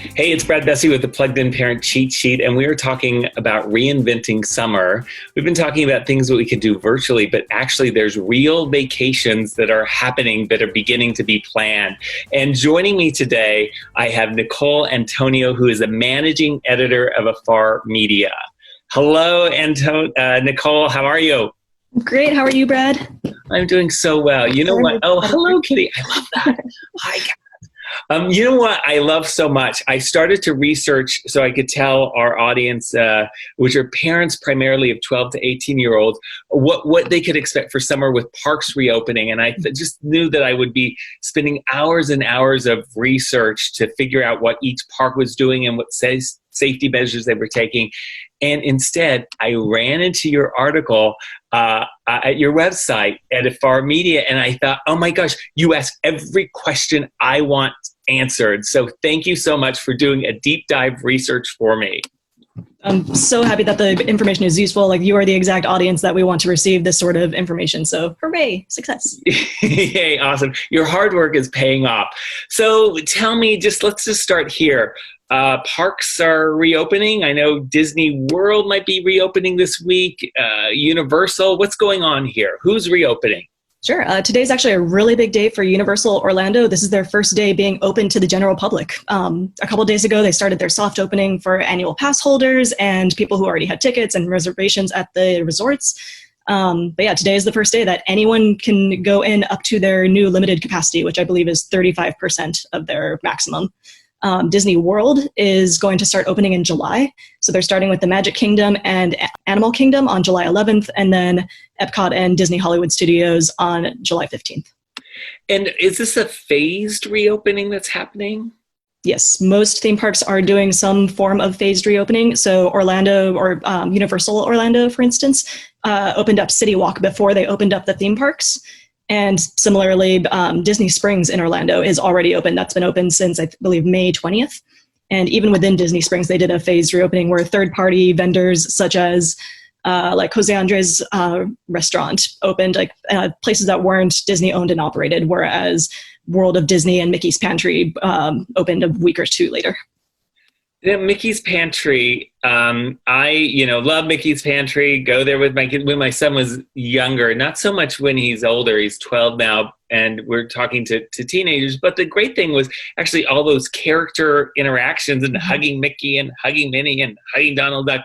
Hey, it's Brad Bessie with the Plugged In Parent Cheat Sheet, and we are talking about reinventing summer. We've been talking about things that we could do virtually, but actually there's real vacations that are happening that are beginning to be planned. And joining me today, I have Nicole Antonio, who is the managing editor of Afar Media. Hello, Nicole, how are you? Great. How are you, Brad? I'm doing so well. You know what? Oh, hello, Kitty. I love that. Hi, Kat. You know what I love so much? I started to research so I could tell our audience, which are parents primarily of 12 to 18-year-olds, what they could expect for summer with parks reopening. And I just knew that I would be spending hours and hours of research to figure out what each park was doing and what safety measures they were taking. And instead, I ran into your article at your website at Afar Media, and I thought, oh my gosh, you asked every question I want answered. So thank you so much for doing a deep dive research for me. I'm so happy that the information is useful. Like, you are the exact audience that we want to receive this sort of information. So hooray, success. Yay, awesome. Your hard work is paying off. So tell me, let's just start here. Parks are reopening. I know Disney World might be reopening this week. Universal, what's going on here? Who's reopening? Sure. Today's actually a really big day for Universal Orlando. This is their first day being open to the general public. A couple of days ago, they started their soft opening for annual pass holders and people who already had tickets and reservations at the resorts. But yeah, today is the first day that anyone can go in up to their new limited capacity, which I believe is 35% of their maximum. Disney World is going to start opening in July. So they're starting with the Magic Kingdom and Animal Kingdom on July 11th, and then Epcot and Disney Hollywood Studios on July 15th. And is this a phased reopening that's happening? Yes, most theme parks are doing some form of phased reopening. So Orlando, or Universal Orlando, for instance, opened up City Walk before they opened up the theme parks. And similarly, Disney Springs in Orlando is already open. That's been open since, I believe, May 20th. And even within Disney Springs, they did a phased reopening where third-party vendors such as like Jose Andres restaurant opened, like places that weren't Disney-owned and operated, whereas World of Disney and Mickey's Pantry opened a week or two later. Yeah, Mickey's Pantry. I love Mickey's Pantry. Go there with my kid when my son was younger. Not so much when he's older. He's 12 now, and we're talking to teenagers. But the great thing was actually all those character interactions and hugging Mickey and hugging Minnie and hugging Donald Duck.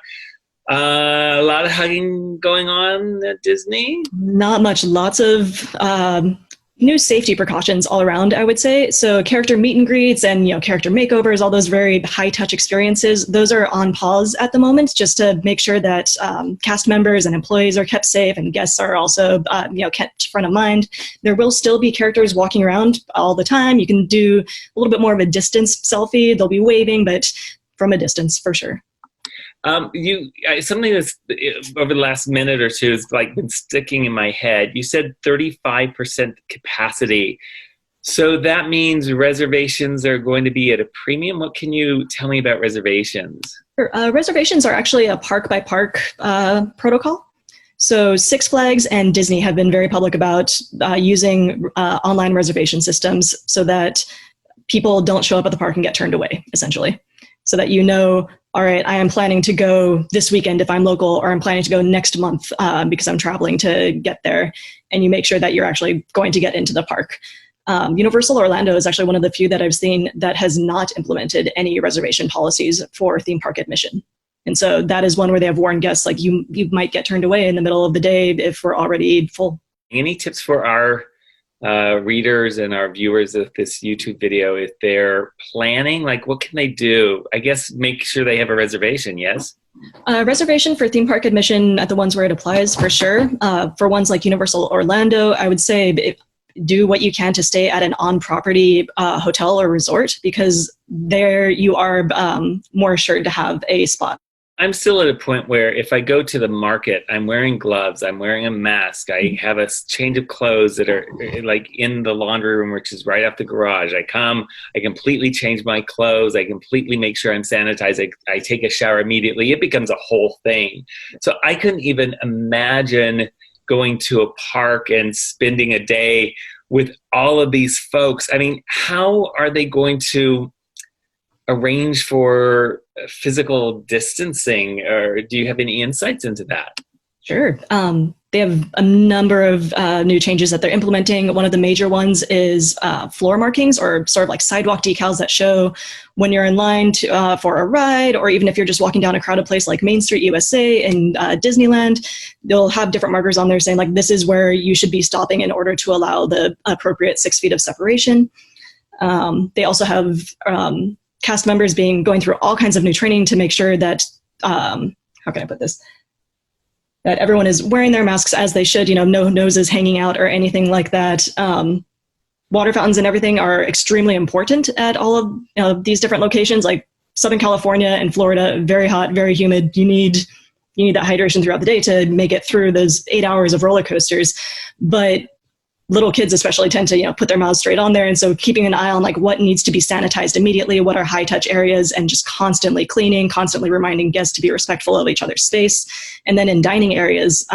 A lot of hugging going on at Disney. Not much. Lots of new safety precautions all around, I would say. So character meet and greets and, character makeovers, all those very high touch experiences, those are on pause at the moment, just to make sure that cast members and employees are kept safe and guests are also, kept front of mind. There will still be characters walking around all the time. You can do a little bit more of a distance selfie. They'll be waving, but from a distance for sure. Something that's over the last minute or two has been sticking in my head. You said 35% capacity. So that means reservations are going to be at a premium. What can you tell me about reservations? Sure. Reservations are actually a park by park protocol. So Six Flags and Disney have been very public about using online reservation systems so that people don't show up at the park and get turned away, essentially. So that all right, I am planning to go this weekend if I'm local, or I'm planning to go next month because I'm traveling to get there. And you make sure that you're actually going to get into the park. Universal Orlando is actually one of the few that I've seen that has not implemented any reservation policies for theme park admission. And so that is one where they have warned guests, like you might get turned away in the middle of the day if we're already full. Any tips for our readers and our viewers of this YouTube video, if they're planning, what can they do? I guess make sure they have a reservation, yes? Reservation for theme park admission at the ones where it applies, for sure. For ones like Universal Orlando, I would say do what you can to stay at an on-property hotel or resort, because there you are more assured to have a spot. I'm still at a point where if I go to the market, I'm wearing gloves, I'm wearing a mask, I have a change of clothes that are in the laundry room, which is right off the garage. I come, I completely change my clothes, I completely make sure I'm sanitized, I take a shower immediately. It becomes a whole thing. So I couldn't even imagine going to a park and spending a day with all of these folks. I mean, how are they going to arrange for physical distancing, or do you have any insights into that? Sure. They have a number of new changes that they're implementing. One of the major ones is floor markings, or sort of like sidewalk decals that show when you're in line for a ride, or even if you're just walking down a crowded place like Main Street USA and Disneyland, they'll have different markers on there saying like, this is where you should be stopping in order to allow the appropriate 6 feet of separation. They also have cast members going through all kinds of new training to make sure that, how can I put this? That everyone is wearing their masks as they should, no noses hanging out or anything like that. Water fountains and everything are extremely important at all of these different locations, like Southern California and Florida, very hot, very humid. You need that hydration throughout the day to make it through those 8 hours of roller coasters. But little kids especially tend to put their mouths straight on there, and so keeping an eye on like what needs to be sanitized immediately, what are high touch areas, and just constantly cleaning, constantly reminding guests to be respectful of each other's space. And then in dining areas,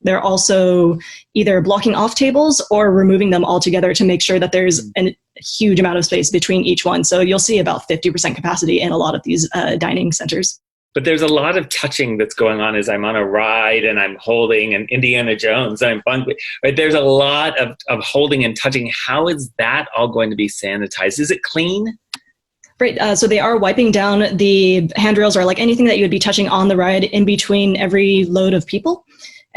they're also either blocking off tables or removing them altogether to make sure that there's a huge amount of space between each one. So you'll see about 50% capacity in a lot of these dining centers. But there's a lot of touching that's going on as I'm on a ride and I'm holding an Indiana Jones and I'm fun. Right? There's a lot of holding and touching. How is that all going to be sanitized? Is it clean? Right. So they are wiping down the handrails, or like anything that you would be touching on the ride in between every load of people.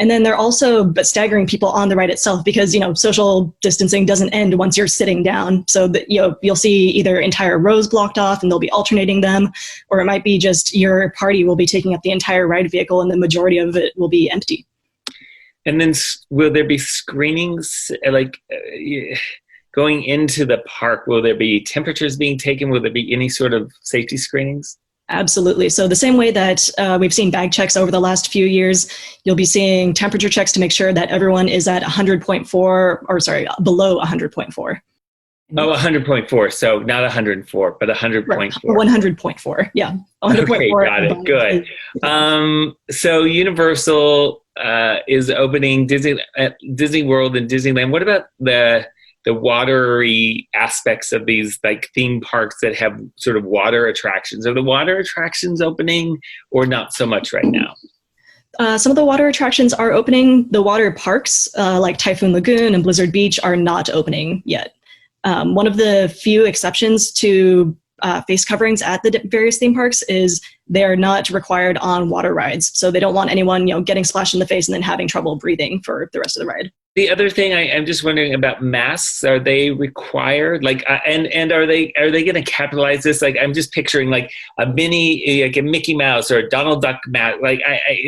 And then they're also staggering people on the ride itself, because, social distancing doesn't end once you're sitting down. So that, you'll see either entire rows blocked off and they'll be alternating them, or it might be just your party will be taking up the entire ride vehicle and the majority of it will be empty. And then will there be screenings, going into the park? Will there be temperatures being taken? Will there be any sort of safety screenings? Absolutely. So the same way that we've seen bag checks over the last few years, you'll be seeing temperature checks to make sure that everyone is at 100.4, below 100.4. Oh, 100.4. So not 104, but 100.4. Right. 100.4. Yeah. 100.4. Okay, got it. Good. So Universal is opening Disney World and Disneyland. What about the watery aspects of these like theme parks that have sort of water attractions? Are the water attractions opening or not so much right now? Some of the water attractions are opening. The water parks like Typhoon Lagoon and Blizzard Beach are not opening yet. One of the few exceptions to face coverings at the various theme parks is they're not required on water rides. So they don't want anyone, getting splashed in the face and then having trouble breathing for the rest of the ride. The other thing I'm just wondering about masks, are they required? And are they going to capitalize this? Like, I'm just picturing like a Mickey Mouse or a Donald Duck mask. Like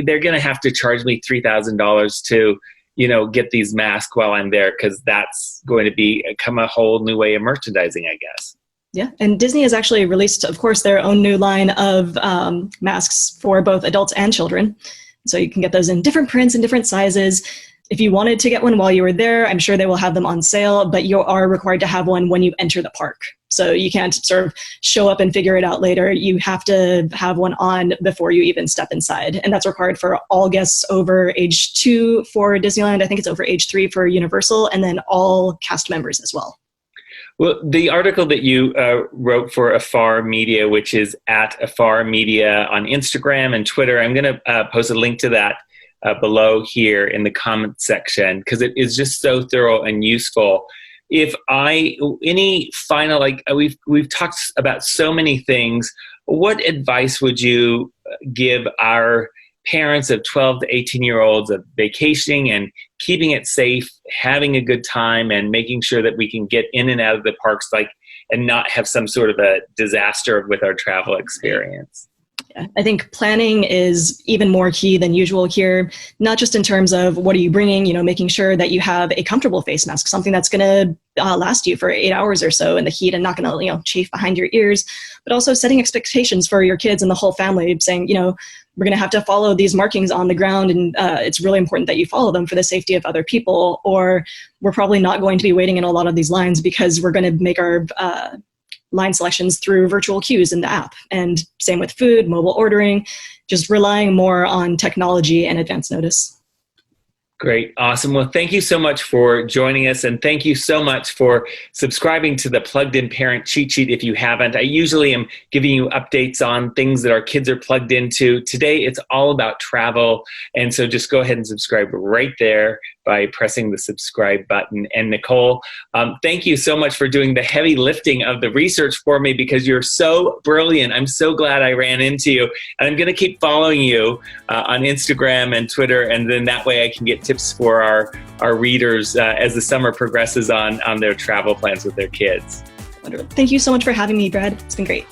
they're going to have to charge me $3,000 to, get these masks while I'm there, because that's going to become a whole new way of merchandising, I guess. Yeah, and Disney has actually released, of course, their own new line of masks for both adults and children. So you can get those in different prints and different sizes. If you wanted to get one while you were there, I'm sure they will have them on sale, but you are required to have one when you enter the park. So you can't sort of show up and figure it out later. You have to have one on before you even step inside. And that's required for all guests over age 2 for Disneyland. I think it's over age 3 for Universal, and then all cast members as well. Well, the article that you wrote for Afar Media, which is at Afar Media on Instagram and Twitter, I'm going to post a link to that below here in the comment section, because it is just so thorough and useful. Any final, we've talked about so many things. What advice would you give our parents of 12 to 18-year-olds of vacationing and keeping it safe, having a good time, and making sure that we can get in and out of the parks and not have some sort of a disaster with our travel experience? Yeah, I think planning is even more key than usual here, not just in terms of what are you bringing, making sure that you have a comfortable face mask, something that's going to last you for 8 hours or so in the heat and not going to, chafe behind your ears, but also setting expectations for your kids and the whole family, saying, we're going to have to follow these markings on the ground, and it's really important that you follow them for the safety of other people, or we're probably not going to be waiting in a lot of these lines because we're going to make our line selections through virtual queues in the app. And same with food, mobile ordering, just relying more on technology and advance notice. Great. Awesome. Well, thank you so much for joining us. And thank you so much for subscribing to the Plugged In Parent Cheat Sheet if you haven't. I usually am giving you updates on things that our kids are plugged into. Today, it's all about travel. And so just go ahead and subscribe right there by pressing the subscribe button. And Nicole, thank you so much for doing the heavy lifting of the research for me, because you're so brilliant. I'm so glad I ran into you. And I'm going to keep following you on Instagram and Twitter. And then that way I can get tips for our readers as the summer progresses on their travel plans with their kids. Wonderful. Thank you so much for having me, Brad. It's been great.